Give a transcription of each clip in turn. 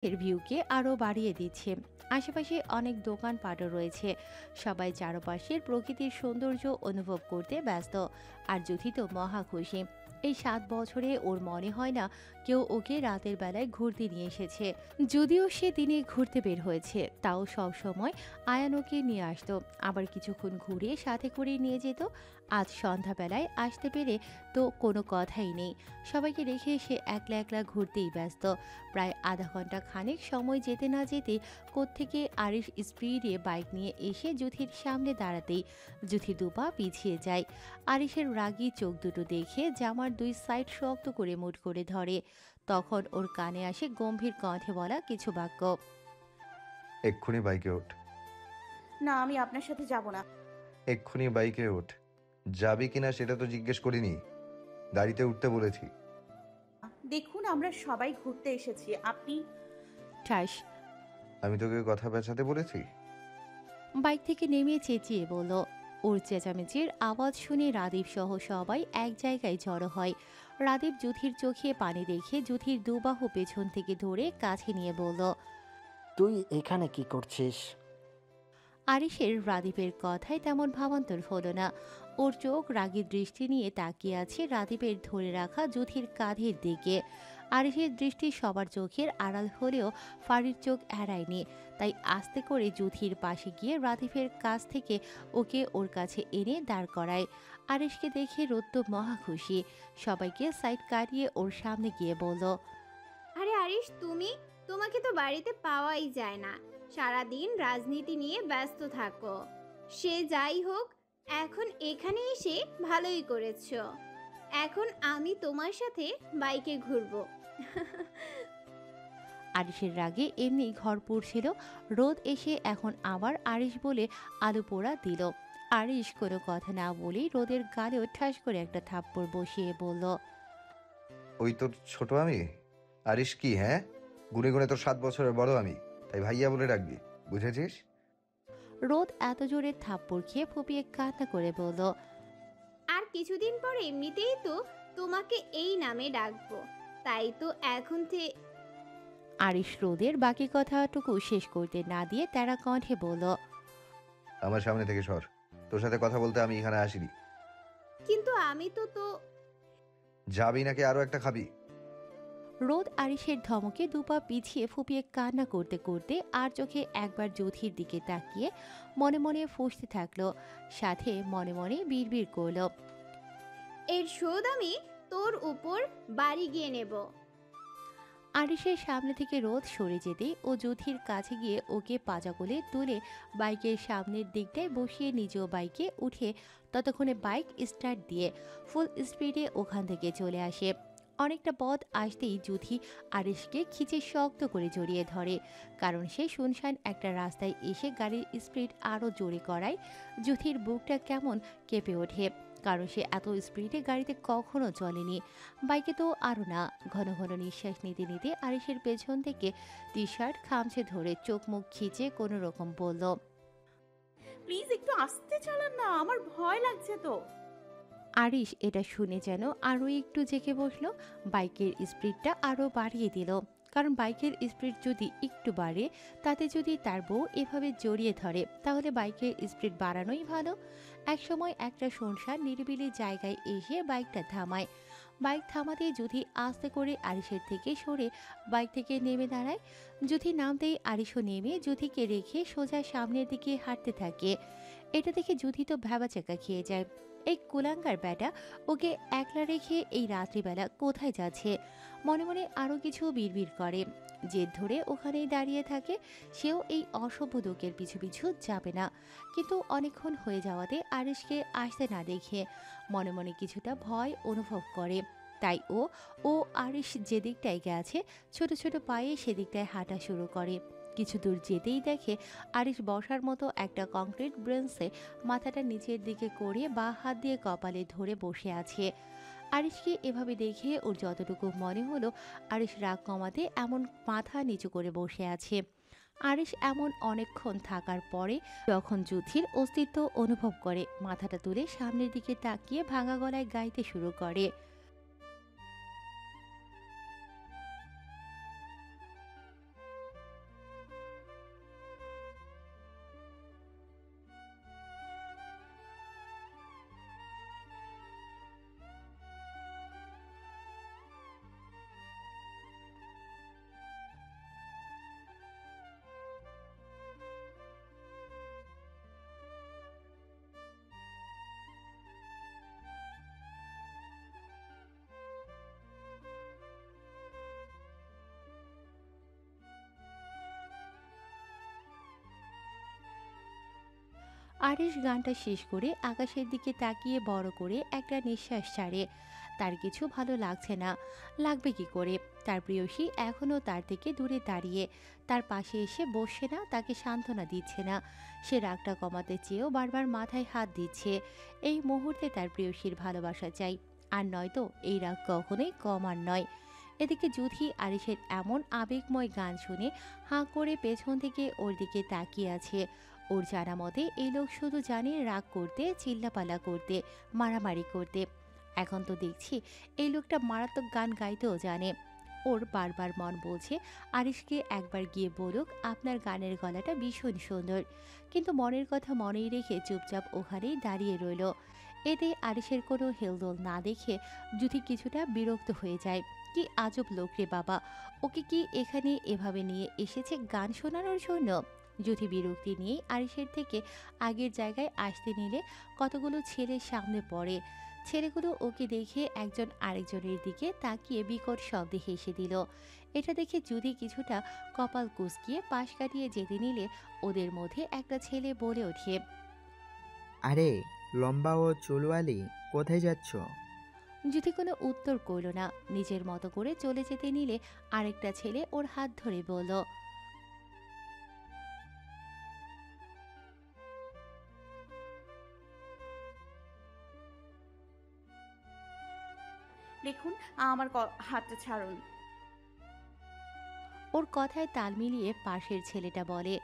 এর ভিউকে আরো বাড়িয়ে দিচ্ছে। আশেপাশে অনেক দোকানপাটও রয়েছে। সবাই চারপাশের প্রকৃতির সৌন্দর্য অনুভব করতে ব্যস্ত। আর যুথি তো মহা খুশি। এই 7 বছরে ওর মনে হয় না কেউ ওকে রাতের বেলায় ঘুরতে নিয়ে এসেছে। যদিও সে দিনে ঘুরতে বের হয়েছে, তাও সব সময় আয়ান ওকে নিয়ে আসতো, আবার কিছুক্ষণ ঘুরে সাথে করে নিয়ে যেত। আজ সন্ধ্যাবেলায় আসতে পেরে তো কোনো কথাই নেই। সবাইকে রেখে সে একলা একলা ঘুরতেই ব্যস্ত। প্রায় আধা ঘন্টা খানেক সময় যেতে না যেতে কোত্থেকে আরিশ স্পিডে বাইক নিয়ে এসে যুথির সামনে দাঁড়াতেই যুথি দুপা পিছিয়ে যায়। আরিশের রাগী চোখ দুটো দেখে জামার দুই সাইড শক্ত করে মুঠ করে ধরে। তখন ওর কানে আসে গম্ভীর কণ্ঠে বলা কিছু বাক্য। এক্ষুনি বাইকে ওঠ। না, আমি আপনার সাথে যাব না। এক্ষুনি বাইকে ওঠ। যাবি কিনা সেটা তো জিজ্ঞেস করিনি, গাড়িতে উঠতে বলেছি। দেখুন, আমরা সবাই ঘুরতে এসেছি, আপনি। ঠাস। আমি তোকে কথা পেঁচাতে বলেছি? বাইক থেকে নেমে চেঁচিয়ে বলল। ওর চেঁচামেচির আওয়াজ শুনে রাদীপ সহ সবাই এক জায়গায় জড়ো হয়। রাদীপ যুথির চোখে পানি দেখে যুথির দুবাহু পেছন থেকে ধরে কাছে নিয়ে বলল। তুই এখানে কি করছিস? আরিশের রাদীপের কথায় তেমন ভাবান্তর হলো না। ওর চোখ রাগী দৃষ্টি নিয়ে তাকিয়ে আছে রাদীপের ধরে রাখা যুথির কাঁধের দিকে। আরিশের দৃষ্টি সবার চোখের আড়াল হলেও ফারির চোখ এড়ায়নি। তাই আস্তে করে যুথির পাশে গিয়ে রাদীপের কাছ থেকে ওকে ওর কাছে এনে দাঁড় করায়। আরিশকে দেখে রোদ্দ মহা খুশি। সবাইকে সাইড কাটিয়ে ওর সামনে গিয়ে বলল। আরে আরিশ, তুমি? তোমাকে তো বাড়িতে পাওয়াই যায় না। সারাদিন রাজনীতি নিয়ে ব্যস্ত থাকো। সে যাই হোক, এখন এখানে এসে ভালোই করেছো। এখন আমি তোমার সাথে বাইকে ঘুরবো। আরিশের রাগে এমনি ঘর পুড়ছিল। রোদ এসে এখন আবার আরিশ বলে আলু পোড়া দিল। আরিশ কোনো কথা না বলেই রোদের গালেও ঠাস করে একটা থাপ্পড় বসিয়ে বলল। ওই তোর ছোট আমি? আরিস কি, হ্যাঁ? গুনে গুনে তোর 7 বছরের বড় আমি, তাই ভাইয়া বলে ডাকবি, বুঝেছিস? রোদ এত জোরে থাপ্পড় খেয়ে ফুপিয়ে কান্না করে বলল। আর কিছুদিন পর এমনিতেই তো তোমাকে এই নামে ডাকবো। তাই তো এখন আরিশ রোদের বাকি কথাটুকু শেষ করতে না দিয়ে তেরা কণ্ঠে বলল। আমার সামনে থেকে সর। তোর সাথে কথা বলতে আমি এখানে আসিনি। কিন্তু আমি তো যাবি নাকি আরো একটা খাবি? রোদ আরিশের ধমকে দুপা পিছিয়ে ফুপিয়ে কান্না করতে করতে আর চোখে একবার যুথির দিকে তাকিয়ে মনে মনে ফুঁসতে থাকলো। সাথে মনে মনে বিড়বিড় করলো। এর শোধ আমি তোর উপর বাড়ি গিয়ে নেব। আরিশের সামনে থেকে রোদ সরে যেতেই ও যুথির কাছে গিয়ে ওকে পাজা কোলে তুলে বাইকের সামনের দিকটায় বসিয়ে নিজেও বাইকে উঠে ততক্ষণে বাইক স্টার্ট দিয়ে ফুল স্পিডে ওখান থেকে চলে আসে। অনেকটা পথ আসতেই যুথি আরিশকে খিচে শক্ত করে জড়িয়ে ধরে, কারণ সে শুনশান একটা রাস্তায় এসে গাড়ির স্পিড আরও জোরে করায় যুথির বুকটা কেমন কেঁপে ওঠে, কারণ সে এত স্পিডে গাড়িতে কখনো চলেনি। বাইকে তো আরও না। ঘন ঘন নিঃশ্বাস নিতে নিতে আরিশের পেছন থেকে টি শার্ট খামছে ধরে চোখ মুখ খিচে কোনো রকম বলল। প্লিজ একটু আস্তে চালান না, আমার ভয় লাগছে তো। আরিশ এটা শুনে যেন আরও একটু জেগে বসলো। বাইকের স্পিডটা আরও বাড়িয়ে দিল, কারণ বাইকের স্পিড যদি একটু বাড়ে তাতে যদি তার বউ এভাবে জড়িয়ে ধরে তাহলে বাইকের স্পিড বাড়ানোই ভালো। একসময় একটা শুনশান নিরিবিলি জায়গায় এসে বাইকটা থামায়। বাইক থামাতে যুথি আস্তে করে আরিশের থেকে সরে বাইক থেকে নেমে দাঁড়ায়। যুথি নামতেই আরিশও নেমে যুথিকে রেখে সোজা সামনের দিকে হাঁটতে থাকে। এটা দেখে যুথি তো ভ্যাবাচাকা খেয়ে যায়। এই কুলাঙ্গার ব্যাটা ওকে একলা রেখে এই রাত্রিবেলা কোথায় যাচ্ছে? মনে মনে আরও কিছু বিড়বিড় করে। জেদ ধরে ওখানেই দাঁড়িয়ে থাকে। সেও এই অসভ্য লোকের পিছু পিছু যাবে না। কিন্তু অনেকক্ষণ হয়ে যাওয়াতে আরিশকে আসতে না দেখে মনে মনে কিছুটা ভয় অনুভব করে। তাই ও আরিশ যেদিকটায় গেছে ছোট ছোট পায়ে সেদিকটায় হাঁটা শুরু করে। কিছু দূর যেতেই দেখে আরিশ বসার মতো একটা কংক্রিট ব্রেঞ্চে মাথাটা নিচের দিকে করে বাঁ হাত দিয়ে কপালে ধরে বসে আছে। আরিশকে এভাবে দেখে ওর যতটুকু মনে হলো আরিশ রাগ কমাতে এমন মাথা নিচু করে বসে আছে। আরিশ এমন অনেকক্ষণ থাকার পরে যখন যুথির অস্তিত্ব অনুভব করে মাথাটা তুলে সামনের দিকে তাকিয়ে ভাঙা গলায় গাইতে শুরু করে। আরিশ গানটা শেষ করে আকাশের দিকে তাকিয়ে বড় করে একটা নিঃশ্বাস ছাড়ে। তার কিছু ভালো লাগছে না। লাগবে কি করে? তার প্রেয়সী এখনও তার থেকে দূরে দাঁড়িয়ে, তার পাশে এসে বসছে না, তাকে সান্ত্বনা দিচ্ছে না। সে রাগটা কমাতে চেয়েও বারবার মাথায় হাত দিচ্ছে। এই মুহূর্তে তার প্রেয়সীর ভালোবাসা চাই, আর নয়তো এই রাগ কখনোই কমার নয়। এদিকে যুথি আরিশের এমন আবেগময় গান শুনে হাঁ করে পেছন থেকে ওর দিকে তাকিয়ে আছে। ওর জানা মতে এই লোক শুধু জানে রাগ করতে, চিল্লাপালা করতে, মারামারি করতে। এখন তো দেখছি এই লোকটা মারাত্মক গান গাইতেও জানে। ওর বারবার মন বলছে আরিশকে একবার গিয়ে বলুক আপনার গানের গলাটা ভীষণ সুন্দর, কিন্তু মনের কথা মনেই রেখে চুপচাপ ওখানেই দাঁড়িয়ে রইল। এতে আরিশের কোনো হেলদোল না দেখে যুথি কিছুটা বিরক্ত হয়ে যায়। কি আজব লোক রে বাবা, ওকে কি এখানে এভাবে নিয়ে এসেছে গান শোনানোর জন্য? যুথি বিরক্তি নিয়েই আরিশের থেকে আগের জায়গায় আসতে নিলে কতগুলো ছেলের সামনে পড়ে। ছেলেগুলো ওকে দেখে একজন আরেকজনের দিকে তাকিয়ে বিকট শব্দে হেসে দিল। এটা দেখে যুথি কিছুটা কপাল কুঁচকিয়ে পাশ কাটিয়ে যেতে নিলে ওদের মধ্যে একটা ছেলে বলে ওঠে, আরে লম্বা ও চুলওয়ালি, কোথায় যাচ্ছ? যুথি কোনো উত্তর করল না। নিজের মতো করে চলে যেতে নিলে আরেকটা ছেলে ওর হাত ধরে বলল, দেখুন, আমার হাতটা ছাড়ুন। ওর কথায় তাল মিলিয়ে পাশের ছেলেটা বলে,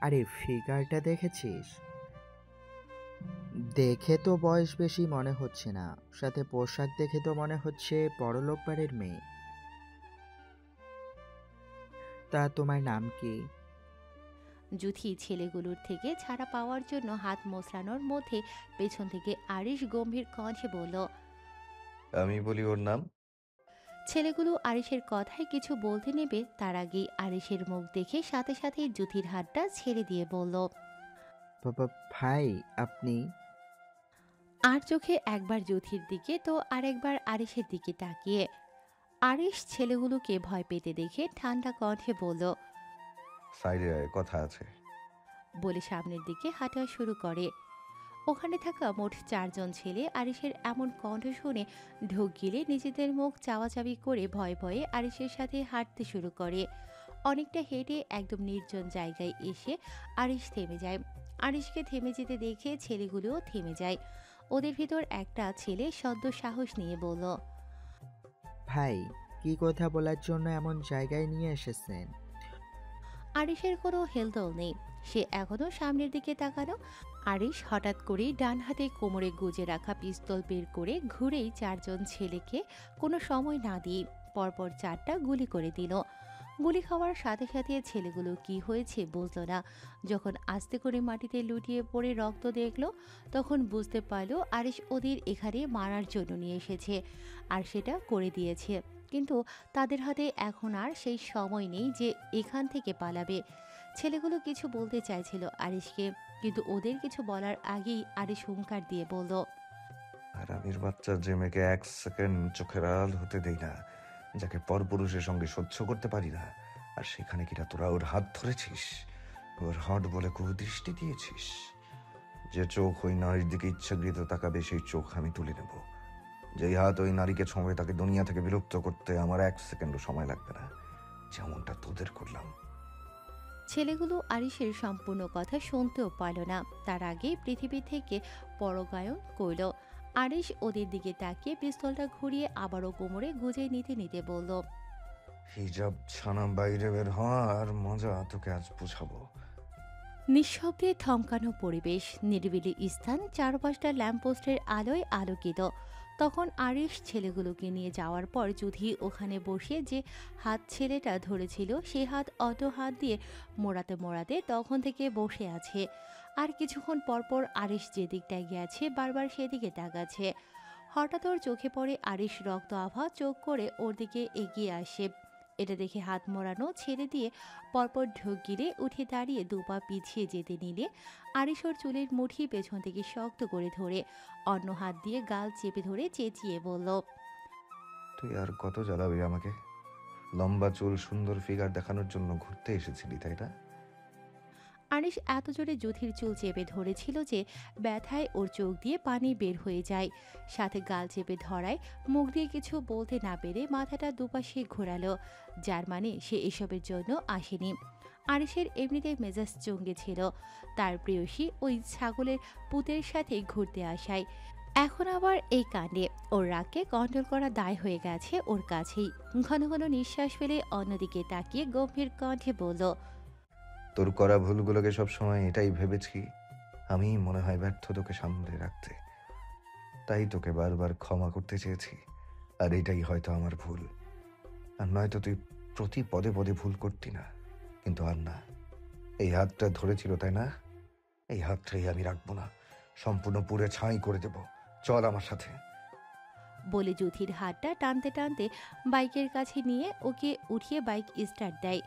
আরে ফিগারটা দেখেছিস? দেখে তো বয়স বেশি মনে হচ্ছে না, সাথে পোশাক দেখে তো মনে হচ্ছে বড়লোক বাড়ির মেয়ে। তা তোমার নাম কি? যুথি ছেলেগুলোর থেকে ছাড়া পাওয়ার জন্য হাত মোছড়ানোর মধ্যে পেছন থেকে আরিশ গম্ভীর কণ্ঠে বলল। আমি বলি ওর নাম। ছেলেগুলো আরিশের কথায় কিছু বলতে নেবে তার আগেই আরিশের মুখ দেখে সাথে সাথে যুথির হাতটা ছেড়ে দিয়ে বলল, বাবা ভাই আপনি? আর চোখে একবার যুথির দিকে তো আরেকবার আরিশের দিকে তাকিয়ে। আরিশ ছেলেগুলোকে ভয় পেতে দেখে ঠান্ডা কণ্ঠে বলল, সাইডে আয়, কথা আছে। বলে সামনের দিকে হাঁটা শুরু করে। ওখানে থাকা মোট 4 জন ছেলে আরিশের এমন কণ্ঠ শুনে ঢোক গিলে নিজেদের মুখ চাওয়াচাবি করে ভয়ে ভয়ে আরিশের সাথে হাঁটতে শুরু করে। অনেকটা হেঁটে একদম নির্জন জায়গায় এসে আরিশ থেমে যায়। আরিশকে থেমে যেতে দেখে ছেলেগুলোও থেমে যায়। ওদের ভিতর একটা ছেলে সদ্য সাহস নিয়ে বলল, ভাই কি কথা বলার জন্য এমন জায়গায় নিয়ে এসেছেন? আরিশের কোনো হেলদোল নেই, সে এখনো সামনের দিকে তাকানো। আরিশ হঠাৎ করেই ডান হাতে কোমরে গুজে রাখা পিস্তল বের করে ঘুরেই 4 জন ছেলেকে কোনো সময় না দিয়ে পরপর 4টা গুলি করে দিল। গুলি খাওয়ার সাথে সাথে ছেলেগুলো কি হয়েছে বুঝলো না। যখন আস্তে করে মাটিতে লুটিয়ে পড়ে রক্ত দেখলো, তখন বুঝতে পারলো আরিশ ওদের এখানে মারার জন্য নিয়ে এসেছে, আর সেটা করে দিয়েছে। কিন্তু তাদের হাতে এখন আর সেই সময় নেই যে এখান থেকে পালাবে। ছেলেগুলো কিছু বলতে চাইছিল আরিশকে, কিন্তু ওদের কিছু বলার আগেই আরিশ হুঙ্কার দিয়ে বলল, আর আমির বাচ্চা যে মেয়েকে 1 সেকেন্ড চোখের আড়াল হতে দেই না, যাকে পরপুরুষের সঙ্গে সহ্য করতে পারি না, আর সেখানে কিনা তোরা ওর হাত ধরেছিস, ওর হট বলে কুদৃষ্টি দিয়েছিস। যে চোখ ওই নারীর দিকে ইচ্ছাকৃত তাকাবে সেই চোখ আমি তুলে নেব। যেই হাত ওই নারীকে ছোঁবে তাকে দুনিয়া থেকে বিলুপ্ত করতে আমার 1 সেকেন্ডও সময় লাগবে না, যেমনটা তোদের করলাম। ছেলেগুলো আরিশের সম্পূর্ণ কথা শুনতেও পারল না, তার আগেই পৃথিবী থেকে পরগায়ন করল। আরিশ ওদের দিকে তাকিয়ে পিস্তলটা ঘুরিয়ে আবারও কোমরে গুজে নিতে নিতে বলল, হিজাব ছানা বাইরে বের হওয়ার মজা তোকে আজ বুঝাবো। নিঃশব্দে থমকানো পরিবেশ, নিরিবিলি স্থান, 4-5টা ল্যাম্পপোস্টের আলোয় আলোকিত। তখন আরিশ ছেলেগুলোকে নিয়ে যাওয়ার পর যুধি ওখানে বসে যে হাত ছেলেটা ধরেছিল সে হাত অটো হাত দিয়ে মোড়াতে মোড়াতে তখন থেকে বসে আছে। আর কিছুক্ষণ পরপর আরিশ যে দিকটায় গেছে বারবার সেদিকে তাকাচ্ছে। হঠাৎ ওর চোখে পড়ে আরিশ রক্ত আভা চোখ করে ওর দিকে এগিয়ে আসে। এটা দেখে হাত মোড়ানো ছেড়ে দিয়ে পরপর ঢোক গিলে উঠে দাঁড়িয়ে 2 পা পিছিয়ে যেতে নিলে আরিশ ওর চুলের মুঠি পেছন থেকে শক্ত করে ধরে অন্য হাত দিয়ে গাল চেপে ধরে চেঁচিয়ে বলল, তুই আর কত জ্বালাবি আমাকে? লম্বা চুল সুন্দর ফিগার দেখানোর জন্য ঘুরতে এসেছিলি তাই না? আরিশ এত জোরে জুথির চুল চেপে ধরেছিল যে ব্যথায় ওর চোখ দিয়ে পানি বের হয়ে যায়। সাথে গাল চেপে ধরায় মুখ দিয়ে কিছু বলতে না পেরে মাথাটা দুপাশে ঘোরালো, যার মানে সে এসবের জন্য আসেনি। আরিশের এমনিতেই মেজাজ চঙ্গে ছিল, তার প্রেয়সী ওই ছাগলের পুতের সাথে ঘুরতে আসায়। এখন আবার এই কাণ্ডে ওর রাগকে কন্ট্রোল করা দায় হয়ে গেছে ওর কাছেই। ঘন ঘন নিঃশ্বাস ফেলে অন্যদিকে তাকিয়ে গম্ভীর কণ্ঠে বলল, তোর করা ভুলগুলোকে সবসময় এটাই ভেবেছি আমি মনে হয় ব্যর্থ তোকে সামলে রাখতে, তাই তোকে বারবার ক্ষমা করতে চেয়েছি। আর এটাই হয়তো আমার ভুল, আর নয়তো তুই প্রতি পদে পদে ভুল করতি না। কিন্তু আর না, এই হাতটা ধরেছিল তাই না, এই হাতটাই আমি রাখবো না, সম্পূর্ণ পুড়ে ছাই করে দেব। চল আমার সাথে। বলে জুথির হাতটা টানতে টানতে বাইকের কাছে নিয়ে ওকে উঠিয়ে বাইক স্টার্ট দেয়।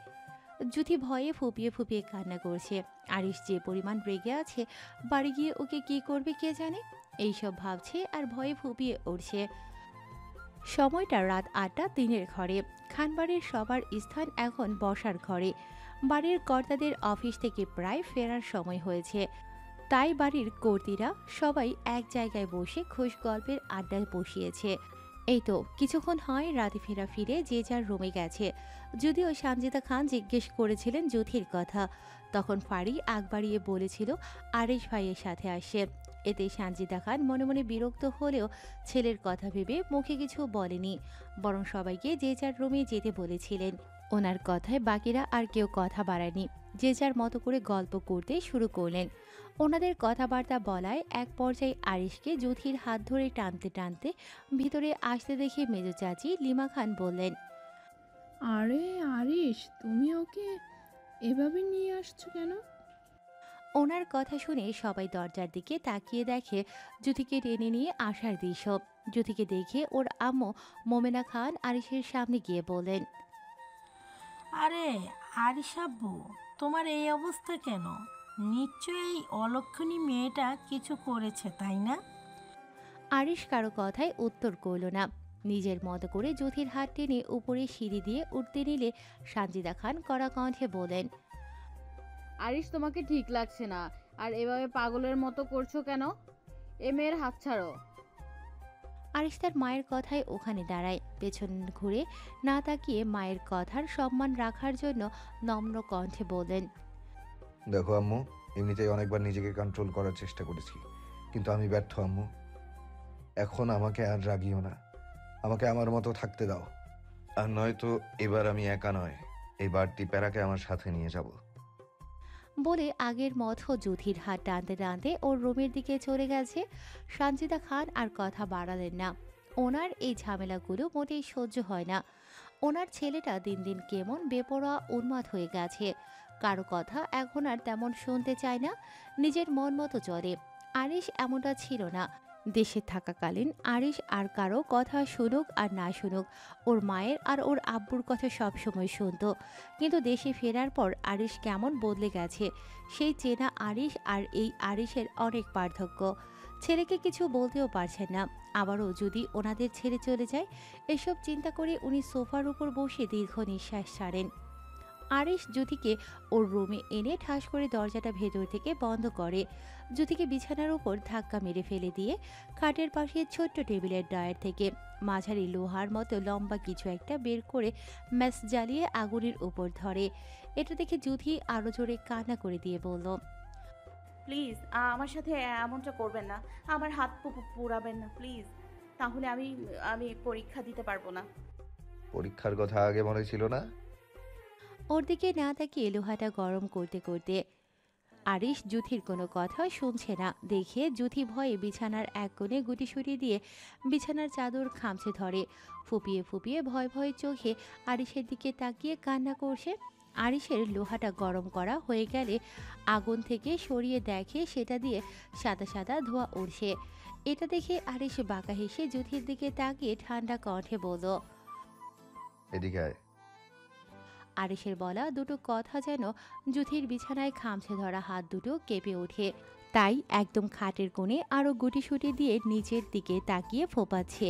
জুথি ভয়ে ফুপিয়ে ফুপিয়ে কান্না করছে। আরিশ যে পরিমাণ রেগে আছে, বাড়ি গিয়ে ওকে কি করবে কে জানে, এইসব ভাবছে আর ভয়ে ফুপিয়ে উঠছে। সময়টা রাত ৮টা, দিনের ঘরে। খানবাড়ির সবার স্থান এখন বসার ঘরে। বাড়ির কর্তাদের অফিস থেকে প্রায় ফেরার সময় হয়েছে, তাই বাড়ির কর্তীরা সবাই এক জায়গায় বসে খোশ গল্পের আড্ডা বসিয়েছে। এই তো কিছুক্ষণ হয় রাতে ফেরা ফিরে যে যার রুমে গেছে। যদিও সানজিদা খান জিজ্ঞেস করেছিলেন জুথির কথা, তখন ফারি আগ বাড়িয়ে বলেছিল আরিশ ভাইয়ের সাথে আসে। এতে সানজিদা খান মনে মনে বিরক্ত হলেও ছেলের কথা ভেবে মুখে কিছু বলেনি, বরং সবাইকে যে যার রুমে যেতে বলেছিলেন। ওনার কথায় বাকিরা আর কেউ কথা বাড়ায়নি, যে যার মতো করে গল্প করতে শুরু করলেন। ওনাদের কথাবার্তা বলায় এক পর্যায়ে আরিশকে জুথির হাত ধরে টানতে টানতে ভিতরে আসতে দেখে মেজ চাচি লিমা খান বললেন, আরে আরিশ, তুমি ওকে এভাবে নিয়ে আসছো কেন? ওনার কথা শুনে সবাই দরজার দিকে তাকিয়ে দেখে জুথিকে টেনে নিয়ে আসার দৃশ্য। জুথিকে দেখে ওর আম্মু মোমেনা খান আরিশের সামনে গিয়ে বললেন, আরে আরিশ আব্বু, তোমার এই অবস্থা কেন? নিশ্চয়ই এই অলক্ষণী মেয়েটা কিছু করেছে, তাই না? আরিশ কারো কথায় উত্তর করল না। নিজের মতো করে জুথির হাত টেনে উপরে সিঁড়ি দিয়ে উঠতে নিলে সানজিদা খান কড়া কণ্ঠে বলেন, আরিশ, তোমাকে ঠিক লাগছে না। আর এভাবে পাগলের মতো করছো কেন? এ মেয়ের হাত ছাড়ো। আরিশ তার মায়ের কথায় ওখানে দাঁড়ায়, পেছন ঘুরে না তাকিয়ে মায়ের কথার সম্মান রাখার জন্য নম্র কণ্ঠে বললেন, দেখো আম্মু, এমনিতেই অনেকবার নিজেকে কন্ট্রোল করার চেষ্টা করেছি, কিন্তু আমি ব্যর্থ আম্মু। এখন আমাকে আর রাগিও না, আমাকে আমার মতো থাকতে দাও। আর নয়তো এবার আমি একা নয়, এই বাড়তি প্যারাকে আমার সাথে নিয়ে যাব। বলে আগের মতো জুথির হাত টানতে টানতে ওর রুমের দিকে চলে গেছে। সানজিদা খান আর কথা বাড়ালেন না, ওনার এই ঝামেলাগুলো মোটেই সহ্য হয় না। ওনার ছেলেটা দিন দিন কেমন বেপরোয়া উন্মাদ হয়ে গেছে, কারো কথা এখন আর তেমন শুনতে চায় না, নিজের মন মতো চলে। আরিশ এমনটা ছিল না। দেশে থাকাকালীন আরিশ আর কারো কথা শুনুক আর না শুনুক, ওর মায়ের আর ওর আব্বুর কথা সবসময় শুনতো। কিন্তু দেশে ফেরার পর আরিশ কেমন বদলে গেছে, সেই চেনা আরিশ আর এই আরিশের অনেক পার্থক্য। ছেলেকে কিছু বলতেও পারছেন না, আবারও যদি ওনাদের ছেড়ে চলে যায়, এসব চিন্তা করে উনি সোফার উপর বসে দীর্ঘ নিঃশ্বাস ছাড়েন। আরিশ জ্যোতিকে ওর রুমে এনে ঠাস করে দরজাটা ভেতর থেকে বন্ধ করে। জ্যোতিকে বিছানার উপর ধাক্কা মেরে ফেলে দিয়ে খাটের পাশে ছোট্ট টেবিলের ড্রয়ার থেকে মাঝারি লোহার মতো লম্বা কিছু একটা বের করে ম্যাচ জ্বালিয়ে আগুনের উপর ধরে। এটা দেখে জ্যোতি আরো জোরে কান্না করে দিয়ে বলল, প্লিজ আমার সাথে এমনটা করবেন না, আমার হাত পোড়াবেন না প্লিজ, তাহলে আমি আমি পরীক্ষা দিতে পারবো না। পরীক্ষার কথা আগে মনে ছিল না? ওর দিকে না তাকিয়ে লোহাটা গরম করতে করতে। আরিশ জুথির কোনো কথা শুনছে না দেখে জুথি ভয়ে বিছানার এক কোণে গুটিসুটি দিয়ে বিছানার চাদর খামচে ধরে। ফুপিয়ে ফুপিয়ে ভয় ভয়ে চোখে আরিশের দিকে তাকিয়ে কান্না করছে। আরিশের লোহাটা গরম করা হয়ে গেলে আগুন থেকে সরিয়ে দেখে সেটা দিয়ে সাদা সাদা ধোঁয়া উঠছে। এটা দেখে আরিশ বাঁকা হেসে জুথির দিকে তাকিয়ে ঠান্ডা কণ্ঠে বলল, এদিকে আয়। আরিশের বলা দুটো কথা যেন জুথির বিছানায় খামছে ধরা হাত দুটো কেঁপে ওঠে। তাই একদম খাটের কোণে আরও গুটিসুটি দিয়ে নিচের দিকে তাকিয়ে ফোপাচ্ছে।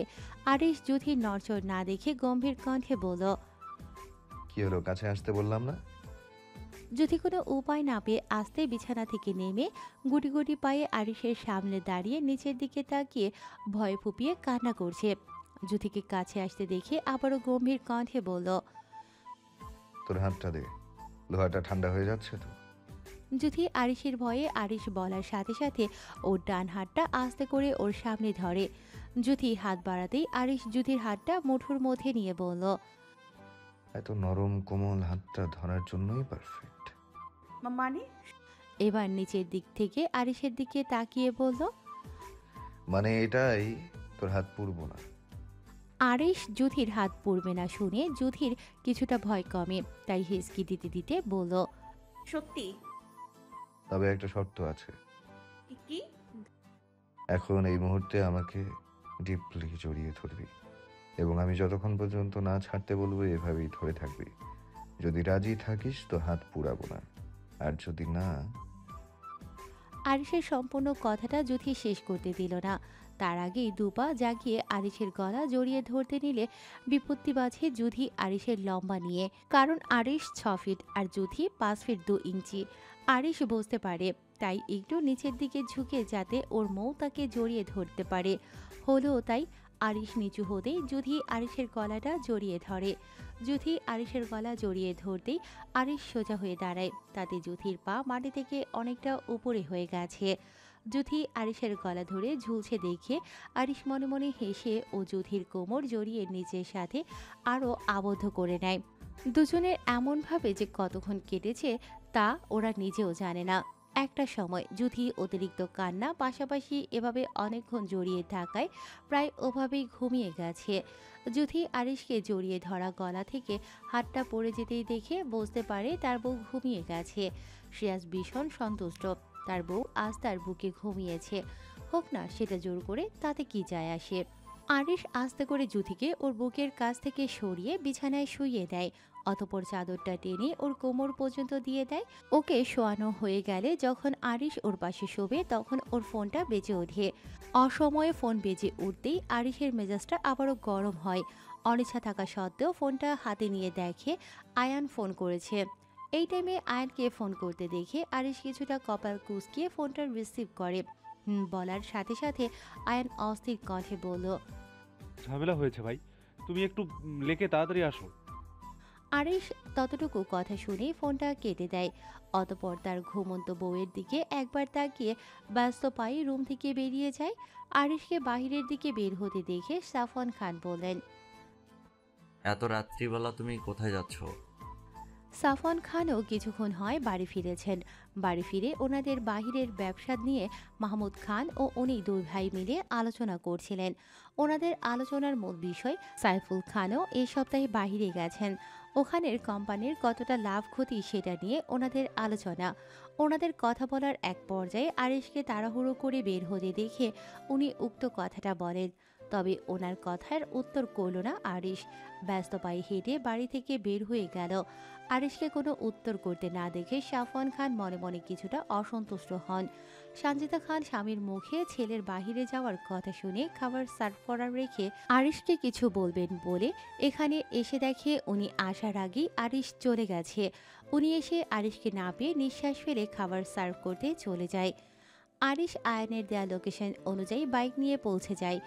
আরিশ জুথির নড়চড় না দেখে গম্ভীর কণ্ঠে বলল, কি হলো, কাছে আসতে বললাম না? যদি কোনো উপায় না পেয়ে আস্তে বিছানা থেকে নেমে গুটি গুটি পায়ে আরিশের সামনে দাঁড়িয়ে নিচের দিকে তাকিয়ে ভয় ফুপিয়ে কান্না করছে। জ্যোতিকে কাছে আসতে দেখে আবারও গম্ভীর কণ্ঠে বলল, তোর হাতটা দে, লোহাটা ঠান্ডা হয়ে যাচ্ছে তো। জ্যোতি আরিশের ভয়ে আরিশ বলার সাথে সাথে ওর ডান হাতটা আস্তে করে ওর সামনে ধরে। জ্যোতি হাত বাড়াতেই আরিশ জ্যোতির হাতটা মুঠোর মধ্যে নিয়ে বলল, এত নরম কোমল হাতটা ধরার জন্যই পারফেক্ট। মানে এবার নিচের দিক থেকে আরিশের দিকে তাকিয়ে বলল, মানে এটাই, তোর হাত পুরবো না। আরিশ জ্যোতির হাত পড়বে না শুনে জ্যোতির কিছুটা ভয় কমে, তাই হিসকি দিতে দিতে বলল, সত্যি? তবে একটা শর্ত আছে। কি? এখন এই মুহূর্তে আমাকে ডিপলি জড়িয়ে ধরবি এবং আমি যতক্ষণ পর্যন্ত না ছাড়তে বলবো এভাবেই ধরে থাকবি। যদি রাজি থাকিস তো হাত পুরাবো না, আর যদি না। আরিশের সম্পূর্ণ কথাটা জ্যোতি শেষ করতে দিল না। তার আগেই দুপা জাগিয়ে আরিশের গলা জড়িয়ে ধরতে নিলে বিপত্তি বাঁধে জ্যোতি আরিশের লম্বা নিয়ে। কারণ আরিশ 6 ফিট আর জ্যোতি 5 ফিট 2 ইঞ্চি। আরিশ বুঝতে পারে, তাই একটু নিচের দিকে ঝুঁকে যাতে ওর মৌ তাকে জড়িয়ে ধরতে পারে। হলেও তাই আরিশ নিচু হতেই জ্যোতি আরিশের গলাটা জড়িয়ে ধরে। জ্যোতি আরিশের গলা জড়িয়ে ধরতেই আরিশ সোজা হয়ে দাঁড়ায়, তাতে জ্যোতির পা মাটি থেকে অনেকটা উপরে হয়ে গেছে। জ্যোতি আরিশের গলা ধরে ঝুলছে দেখে আরিশ মনে মনে হেসে ও জ্যোতির কোমর জড়িয়ে নিজের সাথে আরও আবদ্ধ করে নেয়। দুজনের এমনভাবে যে কতক্ষণ কেটেছে তা ওরা নিজেও জানে না। একটা সময় জ্যোতি অতিরিক্ত কান্না পাশাপাশি এভাবে অনেকক্ষণ জড়িয়ে থাকায় প্রায় ওভাবেই ঘুমিয়ে গেছে। জ্যোতি আরিশকে জড়িয়ে ধরা গলা থেকে হাতটা পড়ে যেতেই দেখে বুঝতে পারে তার বউ ঘুমিয়ে গেছে। সে আজ ভীষণ সন্তুষ্ট, তার বউ আজ তার বুকে ঘুমিয়েছে। হোক না সেটা জোর করে, তাতে কি যায় আসে। আরিশ আস্তে করে জ্যোতিকে ওর বুকের কাছ থেকে সরিয়ে বিছানায় শুইয়ে দেয়, অতপর চাদরটা টেনে ওর কোমর পর্যন্ত দিয়ে দেয়। ওকে শোয়ানো হয়ে গেলে যখন আরিশ ওর পাশে শোবে তখন ওর ফোনটা বেজে ওঠে। অসময়ে ফোন বেজে উঠতেই আরিশের মেজাজটা আবারও গরম হয়। অনিচ্ছা থাকা সত্ত্বেও ফোনটা হাতে নিয়ে দেখে আয়ান ফোন করেছে। এই টাইমে আয়ানকে ফোন করতে দেখে আরিশ কিছুটা কপাল কুঁচকিয়ে ফোনটা রিসিভ করে। বলার সাথে সাথে আয়ান অস্থির কণ্ঠে বলল, ঝামেলা হয়েছে ভাই, তুমি একটু লেকে তাড়াতাড়ি আসো। আরিশ ততটুকু কথা শুনে ফোনটা কেটে দেয়। অতপর তার ঘুমন্ত বউয়ের দিকে একবার তাকিয়ে ব্যস্ত পায়ে রুম থেকে বেরিয়ে যায়। আরিশকে বাহিরের দিকে বের হতে দেখে সাফওয়ান খান বললেন, এত রাত্রিবেলা তুমি কোথায় যাচ্ছ? সাফওয়ান খানও কিছুক্ষণ হয় বাড়ি ফিরেছেন। বাড়ি ফিরে ওনাদের বাহিরের ব্যবসা নিয়ে মাহমুদ খান ও উনি দুই ভাই মিলে আলোচনা করছিলেন। ওনাদের আলোচনার মূল বিষয় সাইফুল খানও এই সপ্তাহে বাহিরে গেছেন। ওখানের কোম্পানির কতটা লাভ ক্ষতি সেটা নিয়ে ওনাদের আলোচনা। ওনাদের কথা বলার এক পর্যায়ে আরিশকে তাড়াহুড়ো করে বের হতে দেখে উনি উক্ত কথাটা বলেন। তবে ওনার কথার উত্তর করল না আরিশ। ব্যস্ত পায়ে হেঁটে বাড়ি থেকে বের হয়ে গেল। আরিশকে কোনো উত্তর করতে না দেখে সাফওয়ান খান মনে মনে কিছুটা অসন্তুষ্ট হন। সানজিদা খান স্বামীর মুখে ছেলের বাহিরে যাওয়ার কথা শুনে খাবার সার্ভ করার রেখে আরিশকে কিছু বলবেন বলে এখানে এসে দেখে উনি আসার আগেই আরিশ চলে গেছে। উনি এসে আরিশকে না পেয়ে নিঃশ্বাস ফেলে খাবার সার্ভ করতে চলে যায়। আরিশ আয়ানের দেয়া লোকেশন অনুযায়ী বাইক নিয়ে পৌঁছে যায়।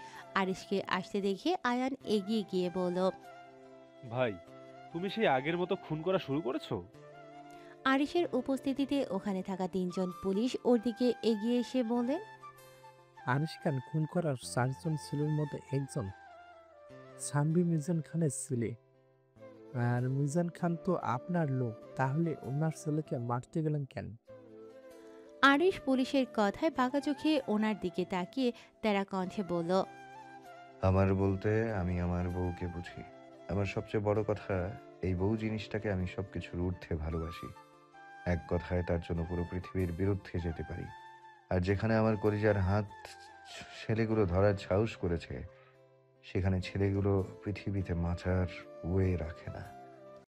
আরিশকে আসতে দেখে আয়ান এগিয়ে গিয়ে বলল, ভাই, তুমি সেই আগের মতো খুন করা শুরু করেছো? আরিশের উপস্থিতিতে ওখানে থাকা 3 জন পুলিশ ওর দিকে এগিয়ে এসে বললেন, আরিশ খান খুন করার 4 জন ছেলের মধ্যে একজন সাম্বি মিজান খানের ছেলে। আর মিজান খান তো আপনার লোক, তাহলে ওনার ছেলেকে মারতে গেলেন কেন? আরিশ পুলিশের কথায় বাঁকা চোখে ওনার দিকে তাকিয়ে তেরা কণ্ঠে বলল, আমার বলতে আমি আমার বউকে বুঝি। আমার সবচেয়ে বড় কথা, এই বউ জিনিসটাকে আমি সবকিছুর ঊর্ধ্বে ভালোবাসি। এক কথায় তার জন্য পুরো পৃথিবীর বিরুদ্ধে যেতে পারি। আর যেখানে আমার কলিজার হাত ছেলেগুলো ধরার সাহস করেছে, সেখানে ছেলেগুলো পৃথিবীতে মাচার ওয়ে রাখে না।